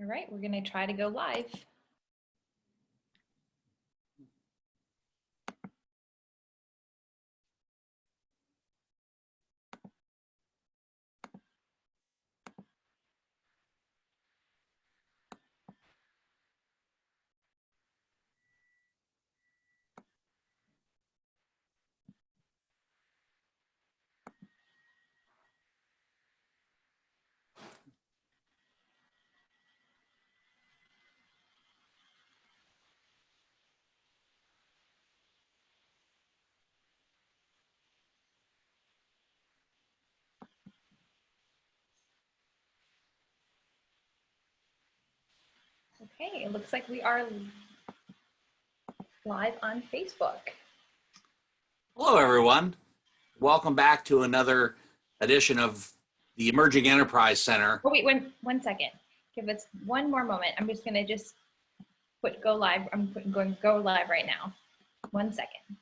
All right, we're going to try to go live. Okay, it looks like we are live on Facebook. Hello, everyone. Welcome back to another edition of the Emerging Enterprise Center. Oh, wait, one second. Give us one more moment. I'm just going to put go live. I'm going go live right now. 1 second.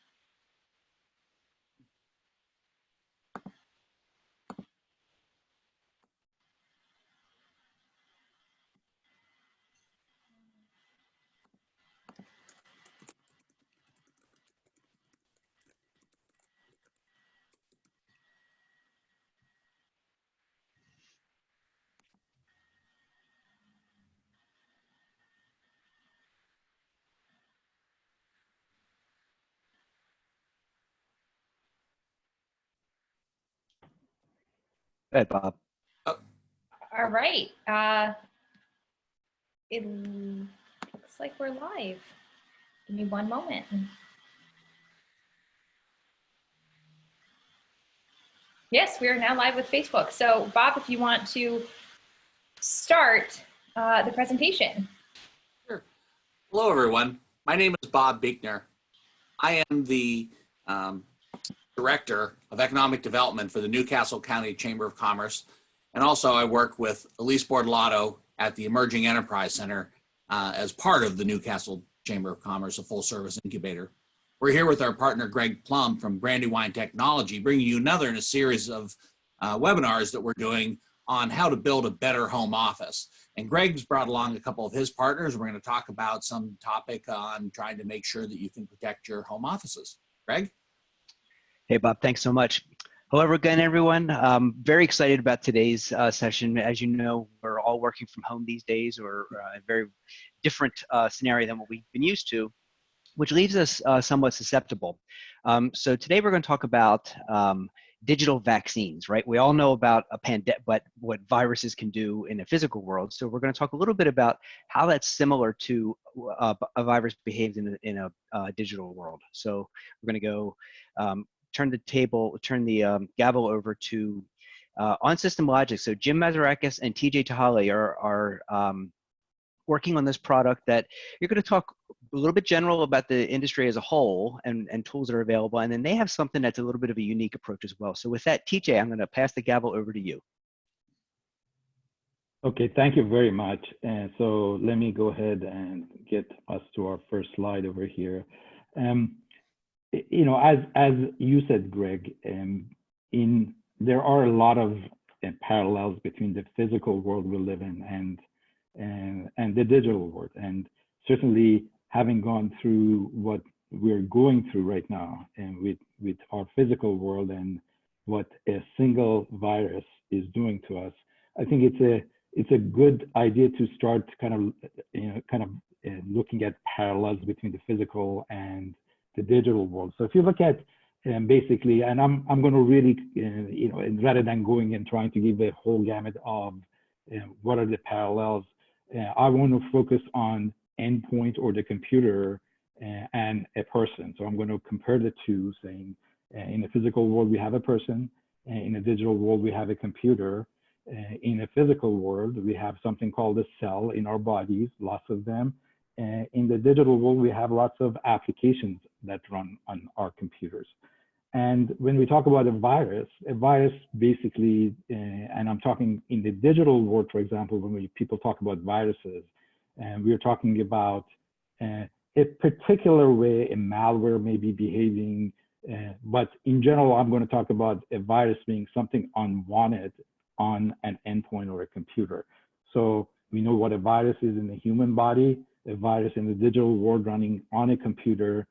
Hey, Bob. All right. It looks like we're live. Give me one moment. Yes, we are now live with Facebook. So, Bob, if you want to start the presentation. Sure. Hello, everyone. My name is Bob Biechner. I am the Director of Economic Development for the Newcastle County Chamber of Commerce. And also I work with Elise Bordolato at the Emerging Enterprise Center as part of the Newcastle Chamber of Commerce, a full service incubator. We're here with our partner, Greg Plum from Brandywine Technology, bringing you another in a series of webinars that we're doing on how to build a better home office. And Greg's brought along a couple of his partners. We're going to talk about some topic on trying to make sure that you can protect your home offices. Greg? Hey, Bob, thanks so much. Hello again, everyone. Very excited about today's session. As you know, we're all working from home these days, or a very different scenario than what we've been used to, which leaves us somewhat susceptible. So today we're going to talk about digital vaccines, right? We all know about a pandemic, but what viruses can do in a physical world. So we're going to talk a little bit about how that's similar to a virus behaves in a digital world. So we're going to go turn the gavel over to OnSystem Logic. So Jim Mazarakis and TJ Tahali are working on this product that you're going to talk a little bit general about the industry as a whole and tools that are available. And then they have something that's a little bit of a unique approach as well. So with that, TJ, I'm going to pass the gavel over to you. Okay, thank you very much. And so let me go ahead and get us to our first slide over here. You know, as you said, Greg, there are a lot of parallels between the physical world we live in and the digital world. And certainly having gone through what we're going through right now and with our physical world and what a single virus is doing to us, I think it's a good idea to start looking at parallels between the physical and the digital world. So if you look at basically, and I'm going to really, you know, rather than going and trying to give a whole gamut of what are the parallels, I want to focus on endpoint or the computer and a person. So I'm going to compare the two, saying in the physical world we have a person, in the digital world we have a computer. In a physical world we have something called a cell in our bodies, lots of them. In the digital world we have lots of applications that run on our computers. And when we talk about a virus basically, and I'm talking in the digital world, for example, when people talk about viruses, and we're talking about a particular way a malware may be behaving, but in general, I'm going to talk about a virus being something unwanted on an endpoint or a computer. So We know what a virus is in the human body. A virus in the digital world running on a computer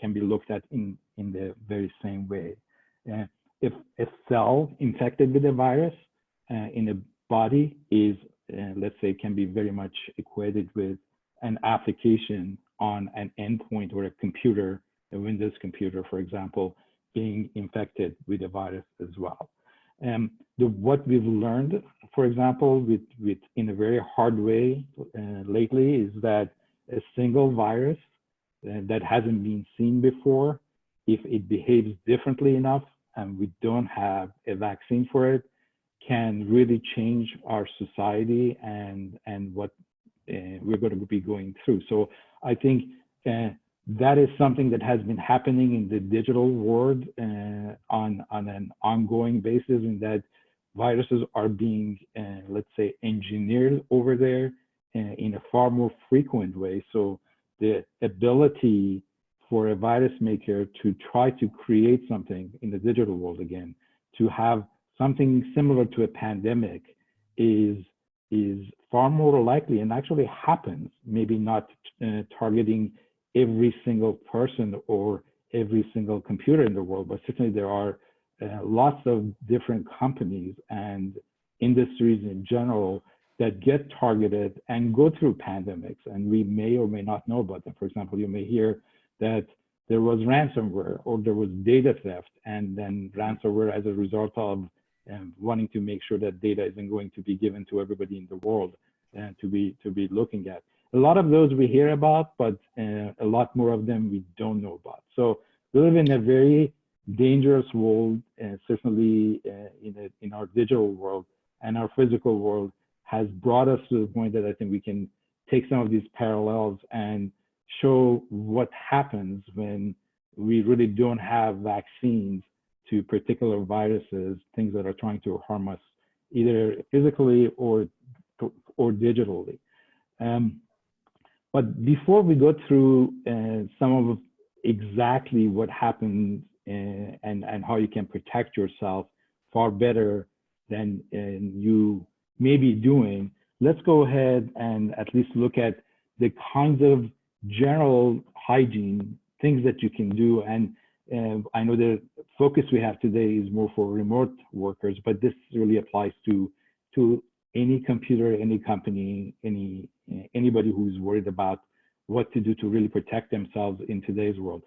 can be looked at in the very same way. If a cell infected with a virus in a body is, let's say, can be very much equated with an application on an endpoint or a computer, a Windows computer, for example, being infected with a virus as well. What we've learned, for example, with in a very hard way lately, is that a single virus that hasn't been seen before, if it behaves differently enough and we don't have a vaccine for it, can really change our society and what we're going to be going through. So I think that is something that has been happening in the digital world on an ongoing basis, in that viruses are being, let's say, engineered over there in a far more frequent way. So the ability for a virus maker to try to create something in the digital world again, to have something similar to a pandemic is far more likely, and actually happens, maybe not targeting every single person or every single computer in the world, but certainly there are lots of different companies and industries in general that get targeted and go through pandemics, and we may or may not know about them. For example, you may hear that there was ransomware or there was data theft, and then ransomware as a result of wanting to make sure that data isn't going to be given to everybody in the world to be looking at. A lot of those we hear about, but a lot more of them we don't know about. So we live in a very dangerous world, certainly in our digital world, and our physical world has brought us to the point that I think we can take some of these parallels and show what happens when we really don't have vaccines to particular viruses, things that are trying to harm us either physically or digitally. But before we go through some of exactly what happens and how you can protect yourself far better than you may be doing, let's go ahead and at least look at the kinds of general hygiene things that you can do. And I know the focus we have today is more for remote workers, but this really applies to any computer, any company, anybody who's worried about what to do to really protect themselves in today's world.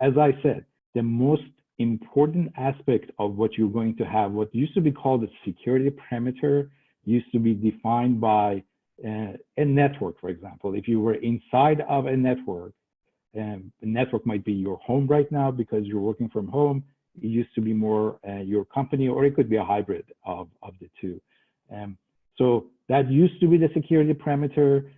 As I said, the most important aspect of what you're going to have, what used to be called a security perimeter, used to be defined by a network, for example. If you were inside of a network, the network might be your home right now because you're working from home. It used to be more your company, or it could be a hybrid of the two. So that used to be the security perimeter,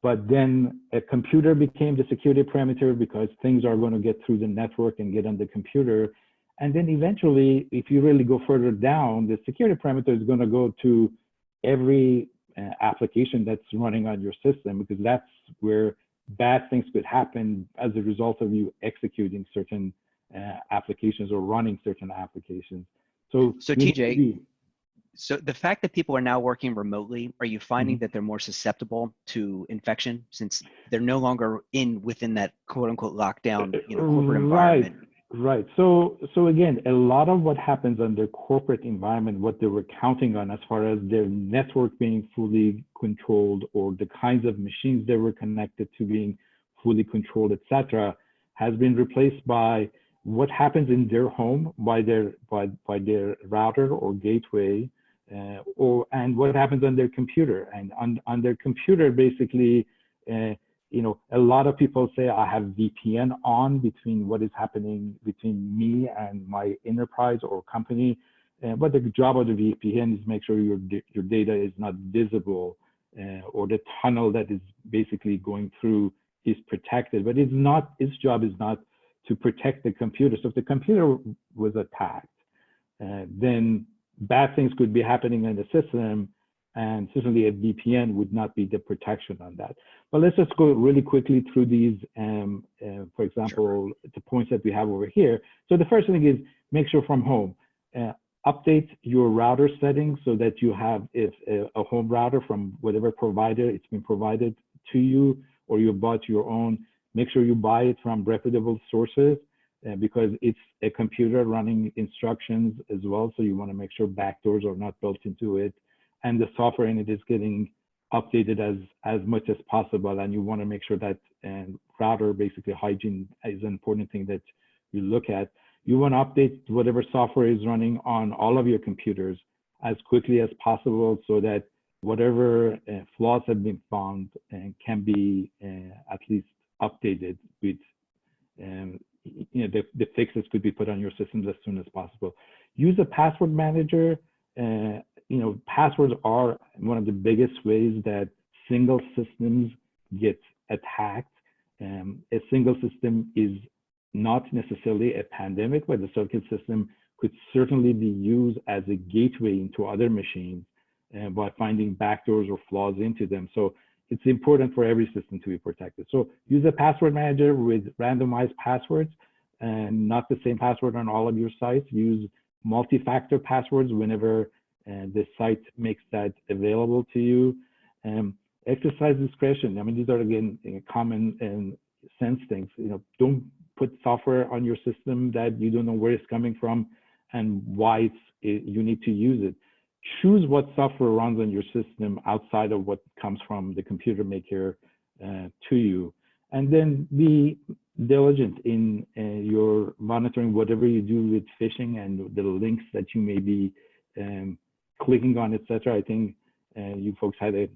but then a computer became the security perimeter because things are going to get through the network and get on the computer. And then eventually, if you really go further down, the security perimeter is going to go to every application that's running on your system, because that's where bad things could happen as a result of you executing certain applications or running certain applications. So TJ, so the fact that people are now working remotely, are you finding that they're more susceptible to infection since they're no longer within that quote unquote lockdown, corporate environment? Right. So again, a lot of what happens on their corporate environment, what they were counting on as far as their network being fully controlled, or the kinds of machines they were connected to being fully controlled, etc., has been replaced by what happens in their home by their router or gateway, and what happens on their computer. And on their computer, basically, a lot of people say I have VPN on between what is happening between me and my enterprise or company. But the job of the VPN is make sure your data is not visible, or the tunnel that is basically going through is protected. But its job is not to protect the computer. So if the computer was attacked, then bad things could be happening in the system, and certainly a VPN would not be the protection on that. But let's just go really quickly through these, for example, the points that we have over here. So the first thing is make sure from home. update your router settings so that you have a home router from whatever provider it's been provided to you, or you bought your own. Make sure you buy it from reputable sources because it's a computer running instructions as well. So you want to make sure backdoors are not built into it, and the software in it is getting updated as much as possible. And you want to make sure that router, basically hygiene, is an important thing that you look at. You want to update whatever software is running on all of your computers as quickly as possible so that whatever flaws have been found can be at least updated with, the fixes could be put on your systems as soon as possible. Use a password manager. Passwords are one of the biggest ways that single systems get attacked. A single system is not necessarily a pandemic, but the circuit system could certainly be used as a gateway into other machines by finding backdoors or flaws into them. So it's important for every system to be protected. So use a password manager with randomized passwords and not the same password on all of your sites. Use multi-factor passwords whenever the site makes that available to you. Exercise discretion. I mean, these are, again, common sense things. Don't put software on your system that you don't know where it's coming from and why you need to use it. Choose what software runs on your system outside of what comes from the computer maker to you. And then be diligent in your monitoring whatever you do with phishing and the links that you may be clicking on, etc. I think you folks had a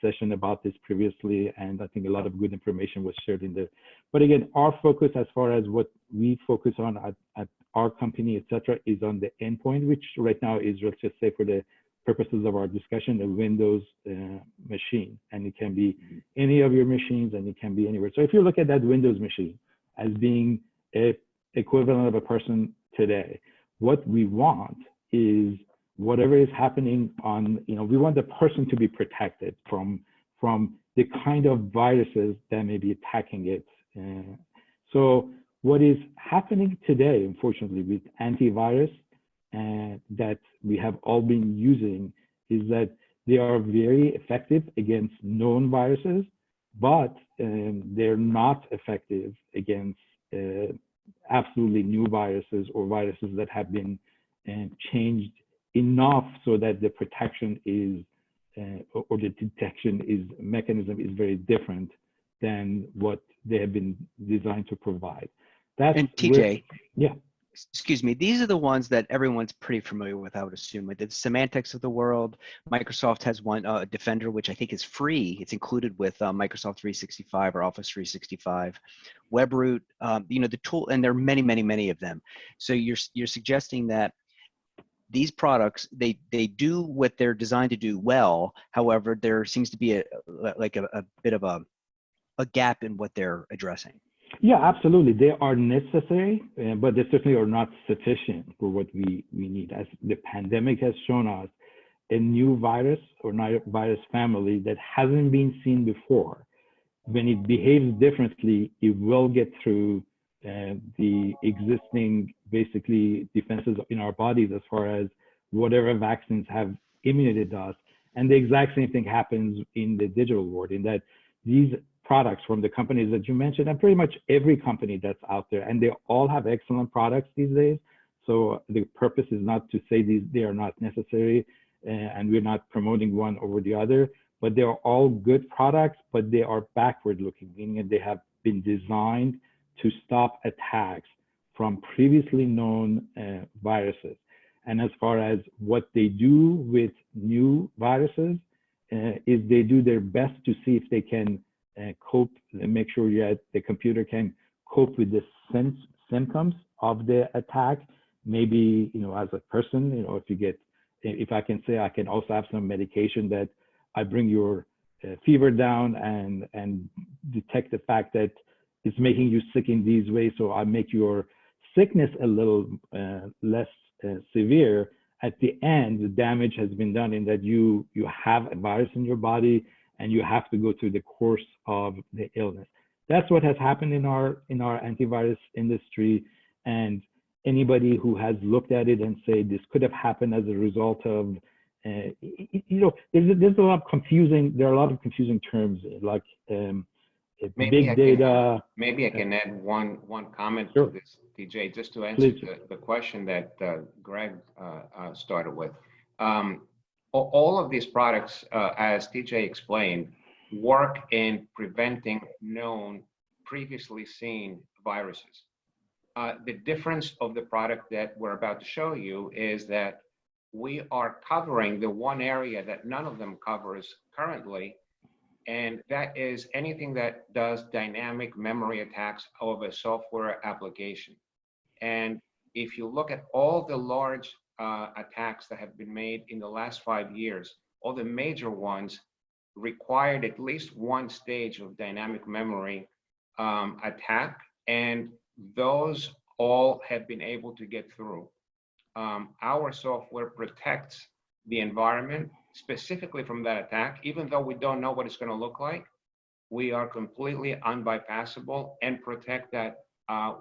session about this previously, and I think a lot of good information was shared in there. But again, our focus as far as what we focus on at our company, etc., is on the endpoint, which right now is, let's just say for the purposes of our discussion, a Windows machine. And it can be any of your machines, and it can be anywhere. So if you look at that Windows machine as being a equivalent of a person today, what we want is whatever is happening on, we want the person to be protected from the kind of viruses that may be attacking it. So what is happening today, unfortunately, with antivirus that we have all been using is that they are very effective against known viruses, but they're not effective against absolutely new viruses or viruses that have been changed enough so that the protection is or the detection mechanism is very different than what they have been designed to provide. And TJ, yeah. Excuse me, these are the ones that everyone's pretty familiar with, I would assume. With the Symantec's of the world, Microsoft has one, Defender, which I think is free. It's included with Microsoft 365 or Office 365. WebRoot, the tool, and there are many, many, many of them. So you're suggesting that these products, they do what they're designed to do well. However, there seems to be a bit of a gap in what they're addressing. Yeah, absolutely. They are necessary, but they certainly are not sufficient for what we need. As the pandemic has shown us, a new virus or virus family that hasn't been seen before, when it behaves differently, it will get through the existing, basically, defenses in our bodies as far as whatever vaccines have immunized us. And the exact same thing happens in the digital world, in that these products from the companies that you mentioned, and pretty much every company that's out there, and they all have excellent products these days. So the purpose is not to say they are not necessary, and we're not promoting one over the other, but they're all good products, but they are backward looking, meaning they have been designed to stop attacks from previously known viruses. And as far as what they do with new viruses, is they do their best to see if they can cope and make sure that the computer can cope with the symptoms of the attack. Maybe, as a person, if I can say I can also have some medication that I bring your fever down and detect the fact that it's making you sick in these ways. So I make your sickness a little less severe. At the end, the damage has been done in that you have a virus in your body and you have to go through the course of the illness. That's what has happened in our antivirus industry. And anybody who has looked at it and say this could have happened as a result of, there's a lot of confusing, there are a lot of confusing terms like big data. Maybe I can add one comment Sure. to this, TJ, just to answer Please. the question that Greg started with. All of these products, as TJ explained, work in preventing known, previously seen viruses. The difference of the product that we're about to show you is that we are covering the one area that none of them covers currently, and that is anything that does dynamic memory attacks of a software application. And if you look at all the large attacks that have been made in the last 5 years, all the major ones required at least one stage of dynamic memory attack, and those all have been able to get through. Our software protects the environment specifically from that attack. Even though we don't know what it's going to look like, we are completely unbypassable and protect that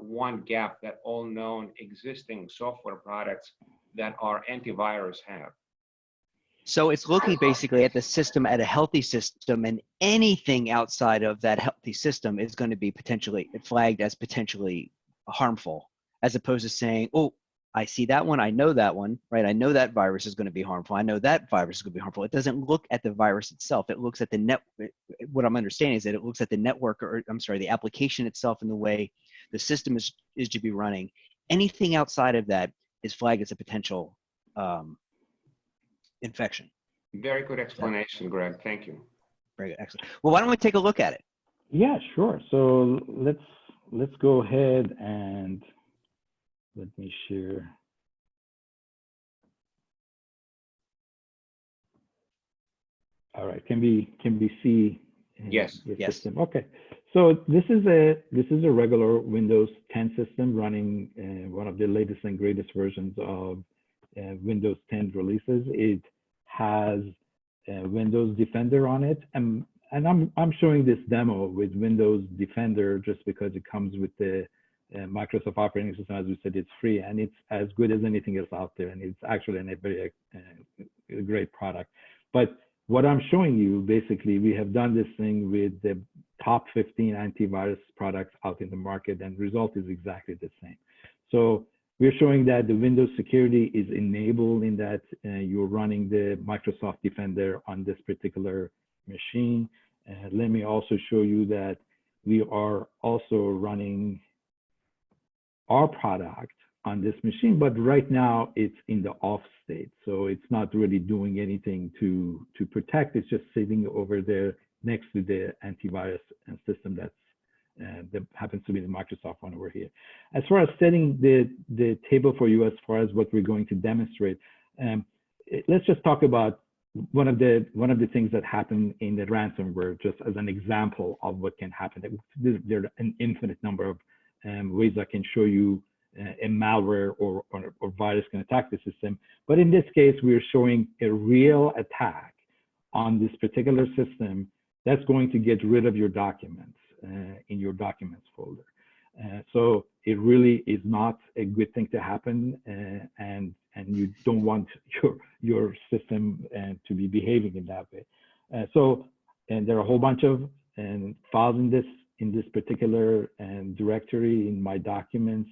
one gap that all known existing software products that our antivirus have. So it's looking basically at the system, at a healthy system, and anything outside of that healthy system is going to be potentially flagged as potentially harmful, as opposed to saying, oh, I see that one, I know that one, right? I know that virus is going to be harmful. I know that virus is going to be harmful. It doesn't look at the virus itself. It looks at the net. What I'm understanding is that it looks at the network, or I'm sorry, the application itself and the way the system is to be running. Anything outside of that is flagged as a potential infection. Very good explanation, Greg. Thank you. Very good, excellent. Well, why don't we take a look at it? Yeah, sure. So let's go ahead and let me share. All right, can we see? Yes. Your Yes. system? Okay. So this is a regular Windows 10 system running one of the latest and greatest versions of Windows 10 releases. It has Windows Defender on it, and I'm showing this demo with Windows Defender just because it comes with the Microsoft operating system. As we said, it's free and it's as good as anything else out there, and it's actually a very great product. But what I'm showing you, basically, we have done this thing with the top 15 antivirus products out in the market, and the result is exactly the same. So we're showing that the Windows security is enabled in that you're running the Microsoft Defender on this particular machine. Let me also show you that we are also running our product on this machine, but right now it's in the off state. So it's not really doing anything to protect. It's just sitting over there next to the antivirus system that happens to be the Microsoft one over here. As far as setting the table for you, as far as what we're going to demonstrate, let's just talk about one of the things that happened in the ransomware, just as an example of what can happen. There are an infinite number of ways I can show you a malware or virus can attack the system. But in this case, we're showing a real attack on this particular system that's going to get rid of your documents in your documents folder. So it really is not a good thing to happen, and you don't want your system to be behaving in that way. And there are a whole bunch of files in this particular directory in my documents.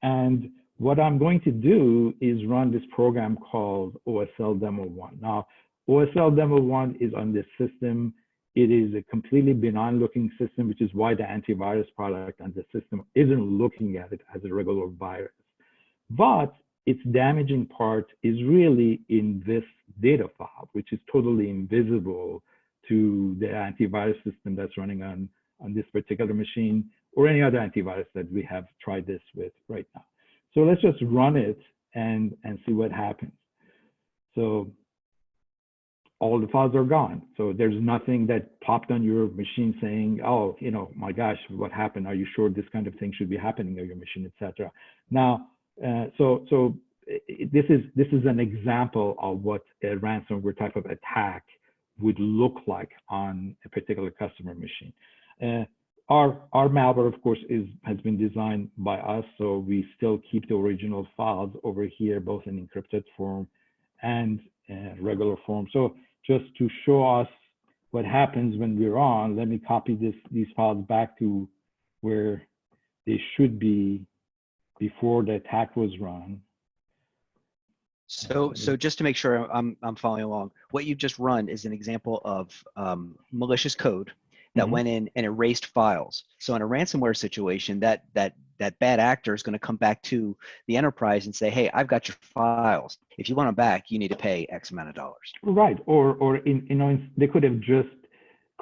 And what I'm going to do is run this program called OSL Demo 1. Now, OSL Demo 1 is on this system. It is a completely benign looking system, which is why the antivirus product on the system isn't looking at it as a regular virus. But its damaging part is really in this data file, which is totally invisible to the antivirus system that's running on this particular machine or any other antivirus that we have tried this with right now. So let's just run it and see what happens. So all the files are gone. So there's nothing that popped on your machine saying, oh, my gosh, what happened? Are you sure this kind of thing should be happening on your machine, etc. Now, so this is an example of what a ransomware type of attack would look like on a particular customer machine. our malware, of course, has been designed by us, so we still keep the original files over here, both in encrypted form and regular form. So just to show us what happens when we're on, let me copy these files back to where they should be before the attack was run. So just to make sure I'm following along, what you just run is an example of malicious code that went in and erased files. So in a ransomware situation, that bad actor is going to come back to the enterprise and say, hey, I've got your files. If you want them back, you need to pay X amount of dollars. Right, or they could have just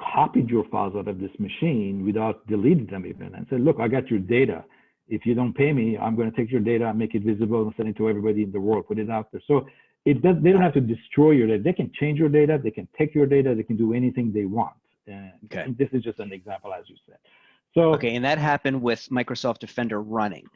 copied your files out of this machine without deleting them even and said, look, I got your data. If you don't pay me, I'm going to take your data and make it visible and send it to everybody in the world, put it out there. So they don't have to destroy your data. They can change your data, they can take your data, they can do anything they want. Okay. And this is just an example, as you said. So okay, and that happened with Microsoft Defender running.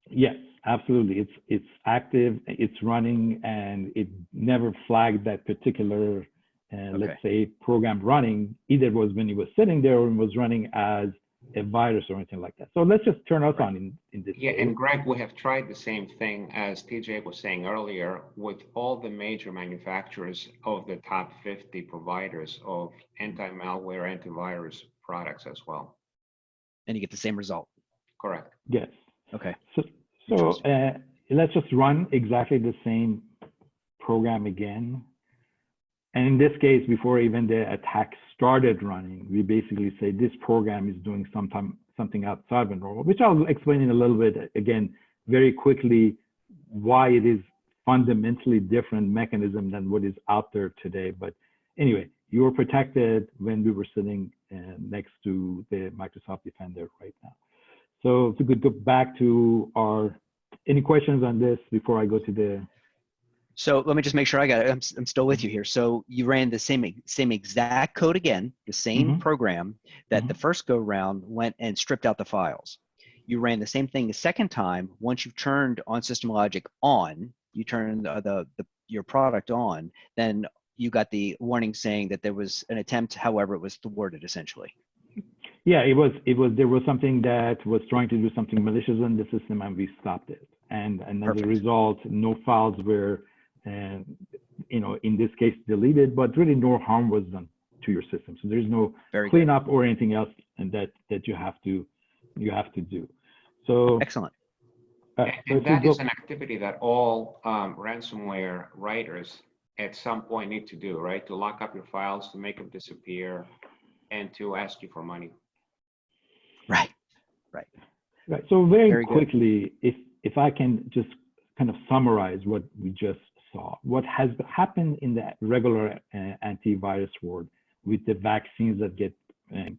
Yes, absolutely. It's active, it's running, and it never flagged that particular, let's say, program running. Either was when it was sitting there or it was running as a virus or anything like that. So let's just turn us on in this Yeah, case. and Greg, we have tried the same thing as TJ was saying earlier with all the major manufacturers of the top 50 providers of anti-malware, antivirus products as well. And you get the same result. Correct. Yes. Okay. So let's just run exactly the same program again. And in this case, before even the attack started running, we basically say this program is doing something outside the normal, which I'll explain in a little bit, again, very quickly, why it is fundamentally different mechanism than what is out there today. But anyway, you were protected when we were sitting next to the Microsoft Defender right now. So if we could go back to any questions on this before I go to the. So let me just make sure I got it. I'm still with you here. So you ran the same exact code again, the same program that the first go round went and stripped out the files. You ran the same thing the second time. Once you've turned OnSystem Logic on, you turn your product on, then you got the warning saying that there was an attempt, however, it was thwarted essentially. Yeah, there was something that was trying to do something malicious in the system, and we stopped it. And as a result, no files were, in this case, deleted, but really no harm was done to your system. So there's no cleanup or anything else that you have to do. So excellent. And that is an activity that all ransomware writers at some point need to do, right? To lock up your files, to make them disappear, and to ask you for money. Right. So very quickly, if I can just kind of summarize what we just saw, what has happened in the regular antivirus world with the vaccines that get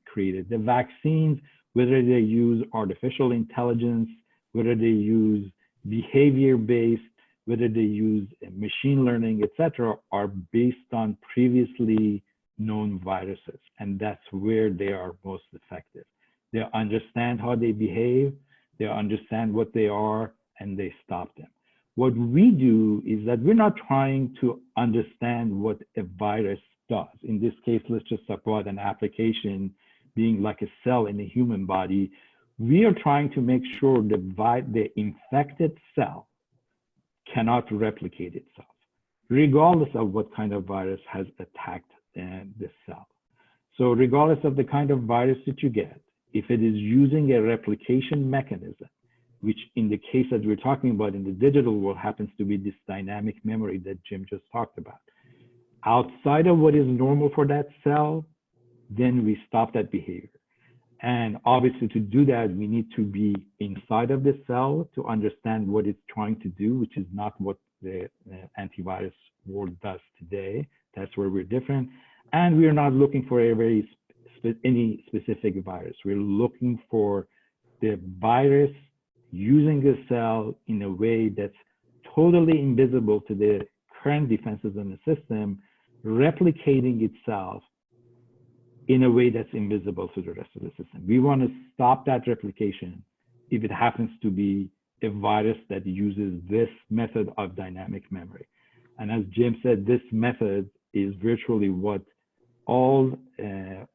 created. The vaccines, whether they use artificial intelligence, whether they use behavior-based, whether they use machine learning, etc., are based on previously known viruses, and that's where they are most effective. They understand how they behave, they understand what they are, and they stop them. What we do is that we're not trying to understand what a virus does. In this case, let's just talk about an application being like a cell in the human body. We are trying to make sure the infected cell cannot replicate itself, regardless of what kind of virus has attacked the cell. So regardless of the kind of virus that you get, if it is using a replication mechanism, which in the case that we're talking about in the digital world happens to be this dynamic memory that Jim just talked about, outside of what is normal for that cell, then we stop that behavior. And obviously to do that, we need to be inside of the cell to understand what it's trying to do, which is not what the antivirus world does today. That's where we're different. And we're not looking for any specific virus. We're looking for the virus using the cell in a way that's totally invisible to the current defenses in the system, replicating itself in a way that's invisible to the rest of the system. We want to stop that replication if it happens to be a virus that uses this method of dynamic memory. And as Jim said, this method is virtually what all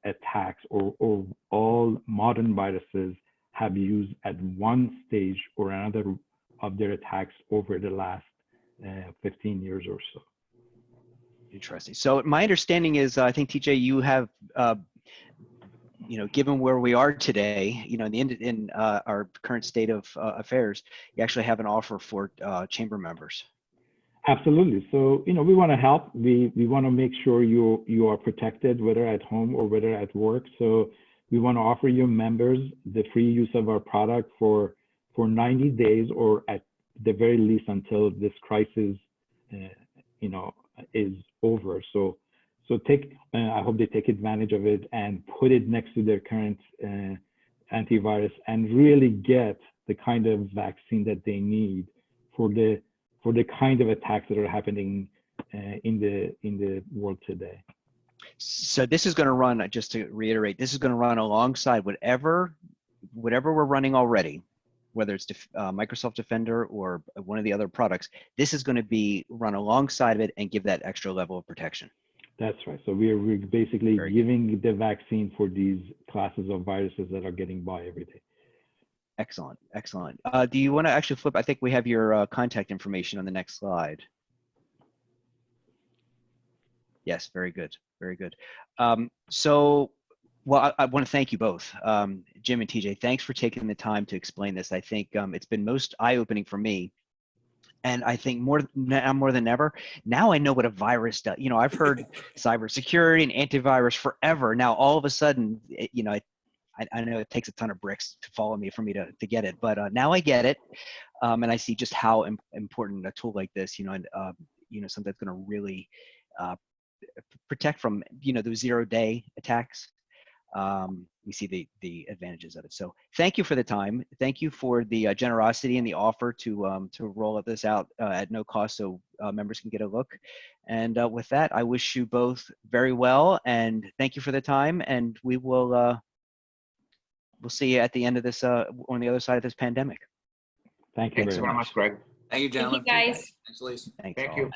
attacks or all modern viruses have used at one stage or another of their attacks over the last 15 years or so. Interesting. So my understanding is, I think TJ, you have, given where we are today, in our current state of affairs, you actually have an offer for chamber members. Absolutely. So, we want to help. We want to make sure you are protected, whether at home or whether at work. So we want to offer your members the free use of our product for 90 days, or at the very least until this crisis, is over. So I hope they take advantage of it and put it next to their current antivirus and really get the kind of vaccine that they need for the kind of attacks that are happening in the world today. So this is going to run, just to reiterate, this is going to run alongside whatever we're running already, whether it's Microsoft Defender or one of the other products. This is going to be run alongside of it and give that extra level of protection. That's right. So we're basically giving the vaccine for these classes of viruses that are getting by every day. Excellent, excellent. Do you want to actually flip? I think we have your contact information on the next slide. Yes, very good, very good. Well, I want to thank you both, Jim and TJ. Thanks for taking the time to explain this. I think it's been most eye-opening for me. And I think more than ever, now I know what a virus does. I've heard cybersecurity and antivirus forever. Now, all of a sudden, I know it takes a ton of bricks to follow me for me to get it, but now I get it. And I see just how important a tool like this, something that's going to really protect from, those 0-day attacks. We see the advantages of it. So thank you for the time. Thank you for the generosity and the offer to roll this out at no cost, so members can get a look. And with that, I wish you both very well, and thank you for the time. And we will we'll see you at the end of this, on the other side of this pandemic. Thank you very much, Greg. Thank you, gentlemen. Thank you, guys. Thanks, Elise. Thanks. Thank all. you.